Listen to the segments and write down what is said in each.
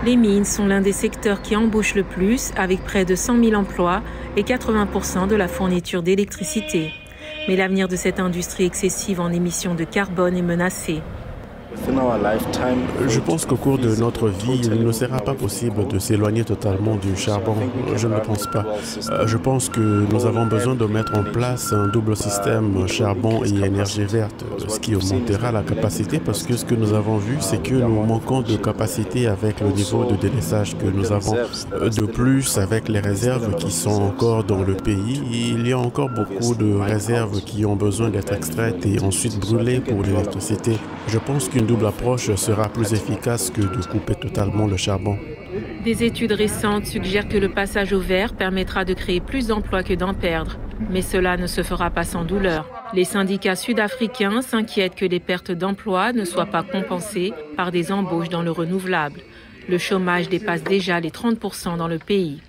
Les mines sont l'un des secteurs qui embauchent le plus, avec près de 100 000 emplois et 80% de la fourniture d'électricité. Mais l'avenir de cette industrie excessive en émissions de carbone est menacé. Je pense qu'au cours de notre vie, il ne sera pas possible de s'éloigner totalement du charbon. Je ne pense pas. Je pense que nous avons besoin de mettre en place un double système charbon et énergie verte, ce qui augmentera la capacité parce que ce que nous avons vu, c'est que nous manquons de capacité avec le niveau de délaissage que nous avons. De plus, avec les réserves qui sont encore dans le pays, il y a encore beaucoup de réserves qui ont besoin d'être extraites et ensuite brûlées pour l'électricité. Je pense qu'une double approche sera plus efficace que de couper totalement le charbon. Des études récentes suggèrent que le passage au vert permettra de créer plus d'emplois que d'en perdre. Mais cela ne se fera pas sans douleur. Les syndicats sud-africains s'inquiètent que les pertes d'emplois ne soient pas compensées par des embauches dans le renouvelable. Le chômage dépasse déjà les 30% dans le pays.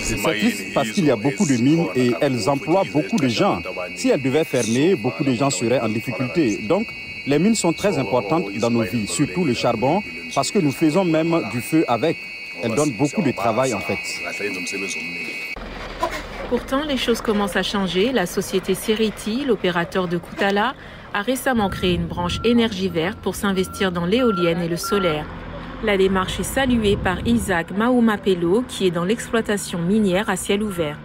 C'est triste parce qu'il y a beaucoup de mines et elles emploient beaucoup de gens. Si elles devaient fermer, beaucoup de gens seraient en difficulté. Donc, les mines sont très importantes dans nos vies, surtout le charbon, parce que nous faisons même du feu avec. Elles donnent beaucoup de travail en fait. Pourtant, les choses commencent à changer. La société Seriti, l'opérateur de Kutala, a récemment créé une branche énergie verte pour s'investir dans l'éolienne et le solaire. La démarche est saluée par Isaac Maoumapelo, qui est dans l'exploitation minière à ciel ouvert.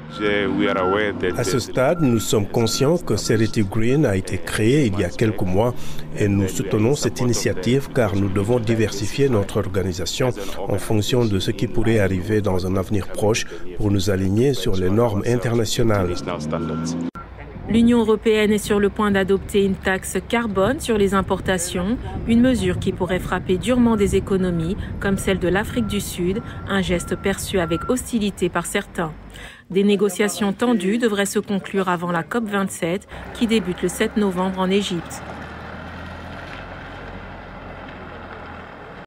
À ce stade, nous sommes conscients que Seriti Green a été créé il y a quelques mois et nous soutenons cette initiative car nous devons diversifier notre organisation en fonction de ce qui pourrait arriver dans un avenir proche pour nous aligner sur les normes internationales. L'Union européenne est sur le point d'adopter une taxe carbone sur les importations, une mesure qui pourrait frapper durement des économies comme celle de l'Afrique du Sud, un geste perçu avec hostilité par certains. Des négociations tendues devraient se conclure avant la COP27 qui débute le 7 novembre en Égypte.